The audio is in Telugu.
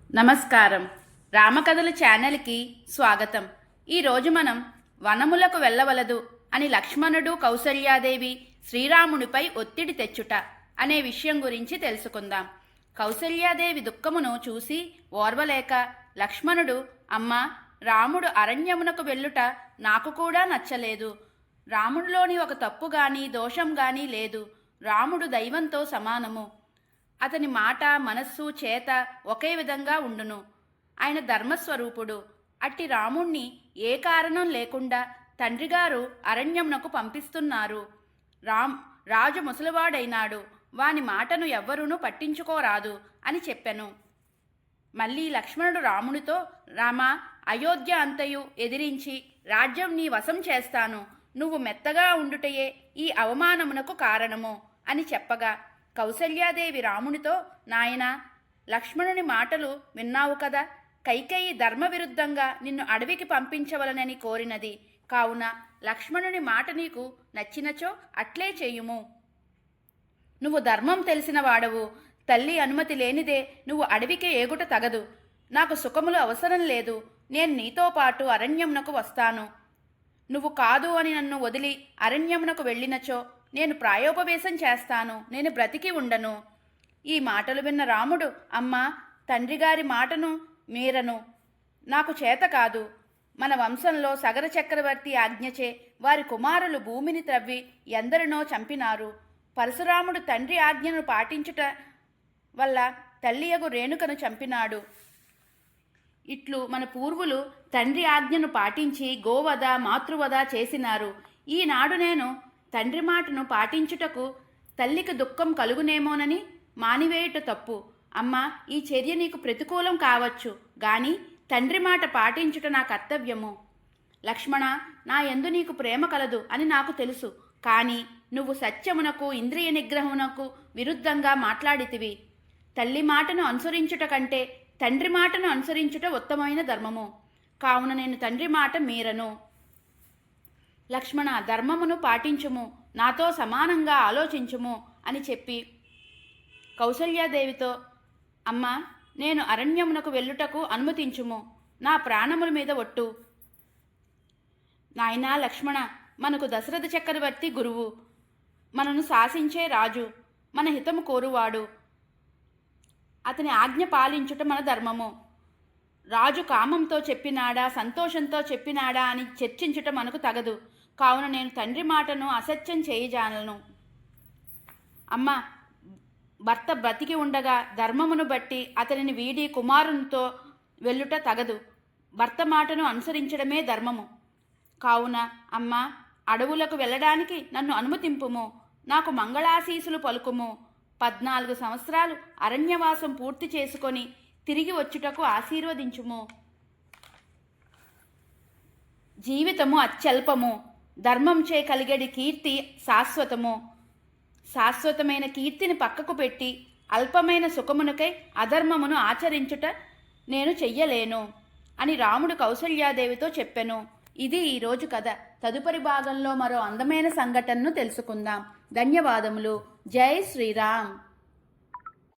నమస్కారం. రామకథల ఛానల్కి స్వాగతం. ఈరోజు మనం వనములకు వెళ్ళవలదు అని లక్ష్మణుడు కౌసల్యాదేవి శ్రీరామునిపై ఒత్తిడి తెచ్చుట అనే విషయం గురించి తెలుసుకుందాం. కౌసల్యాదేవి దుఃఖమును చూసి ఓర్వలేక లక్ష్మణుడు, అమ్మా, రాముడు అరణ్యమునకు వెళ్ళుట నాకు కూడా నచ్చలేదు. రాముడిలోని ఒక తప్పు గాని దోషం గాని లేదు. రాముడు దైవంతో సమానము. అతని మాట, మనస్సు, చేత ఒకే విధంగా ఉండును. ఆయన ధర్మస్వరూపుడు. అట్టి రాముణ్ణి ఏ కారణం లేకుండా తండ్రిగారు అరణ్యమునకు పంపిస్తున్నారు. రాజు ముసలివాడైనాడు. వాని మాటను ఎవ్వరూనూ పట్టించుకోరాదు అని చెప్పెను. మళ్ళీ లక్ష్మణుడు రామునితో, రామా, అయోధ్య అంతయు ఎదిరించి రాజ్యం నీ వశం చేస్తాను. నువ్వు మెత్తగా ఉండుటయే ఈ అవమానమునకు కారణము అని చెప్పగా కౌసల్యాదేవి రామునితో, నాయనా, లక్ష్మణుని మాటలు విన్నావు కదా. కైకేయి ధర్మవిరుద్ధంగా నిన్ను అడవికి పంపించవలనని కోరినది. కావున లక్ష్మణుని మాట నీకు నచ్చినచో అట్లే చేయుము. నువ్వు ధర్మం తెలిసిన వాడవు. తల్లి అనుమతి లేనిదే నువ్వు అడవికి ఏగుట తగదు. నాకు సుఖములు అవసరం లేదు. నేను నీతో పాటు అరణ్యమునకు వస్తాను. నువ్వు కాదు అని నన్ను వదిలి అరణ్యమునకు వెళ్ళినచో నేను ప్రాయోపవేశం చేస్తాను. నేను బ్రతికి ఉండను. ఈ మాటలు విన్న రాముడు, అమ్మా, తండ్రిగారి మాటను మీరను. నాకు చేత కాదు. మన వంశంలో సగర చక్రవర్తి ఆజ్ఞచే వారి కుమారులు భూమిని త్రవ్వి ఎందరినో చంపినారు. పరశురాముడు తండ్రి ఆజ్ఞను పాటించుట వల్ల తల్లియగు రేణుకను చంపినాడు. ఇట్లు మన పూర్వులు తండ్రి ఆజ్ఞను పాటించి గోవధ, మాతృవధ చేసినారు. ఈనాడు నేను తండ్రి మాటను పాటించుటకు తల్లికి దుఃఖం కలుగునేమోనని మానివేయుట తప్పు. అమ్మా, ఈ చర్య నీకు ప్రతికూలం కావచ్చు గాని తండ్రి మాట పాటించుట నా కర్తవ్యము. లక్ష్మణ, నా యందు నీకు ప్రేమ కలదు అని నాకు తెలుసు. కానీ నువ్వు సత్యమునకు, ఇంద్రియ నిగ్రహమునకు విరుద్ధంగా మాట్లాడితివి. తల్లి మాటను అనుసరించుట కంటే తండ్రి మాటను అనుసరించుట ఉత్తమమైన ధర్మము. కావున నేను తండ్రి మాట మీరను. లక్ష్మణ, ధర్మమును పాటించుము, నాతో సమానంగా ఆలోచించుము అని చెప్పి కౌసల్యాదేవితో, అమ్మా, నేను అరణ్యమునకు వెళ్ళుటకు అనుమతించుము. నా ప్రాణముల మీద ఒట్టు. నాయనా లక్ష్మణ, మనకు దశరథ చక్రవర్తి గురువు. మనను శాసించే రాజు. మన హితము కోరువాడు. అతని ఆజ్ఞ పాలించుట మన ధర్మము. రాజు కామంతో చెప్పినాడా, సంతోషంతో చెప్పినాడా అని చర్చించుట మనకు తగదు. కావున నేను తండ్రి మాటను అసత్యం చేయజాలను. అమ్మ, భర్త బ్రతికి ఉండగా ధర్మమును బట్టి అతనిని వీడి కుమారునితో వెళ్ళుట తగదు. భర్త మాటను అనుసరించడమే ధర్మము. కావున అమ్మ, అడవులకు వెళ్ళడానికి నన్ను అనుమతింపుము. నాకు మంగళాశీసులు పలుకుము. 14 సంవత్సరాలు అరణ్యవాసం పూర్తి చేసుకొని తిరిగి వచ్చుటకు ఆశీర్వదించుము. జీవితము అత్యల్పము. ధర్మంచే కలిగేడి కీర్తి శాశ్వతము. శాశ్వతమైన కీర్తిని పక్కకు పెట్టి అల్పమైన సుఖమునకై అధర్మమును ఆచరించుట నేను చెయ్యలేను అని రాముడు కౌసల్యాదేవితో చెప్పెను. ఇది ఈరోజు కథ. తదుపరి భాగంలో మరో అందమైన సంఘటనను తెలుసుకుందాం. ధన్యవాదములు. జై శ్రీరామ్.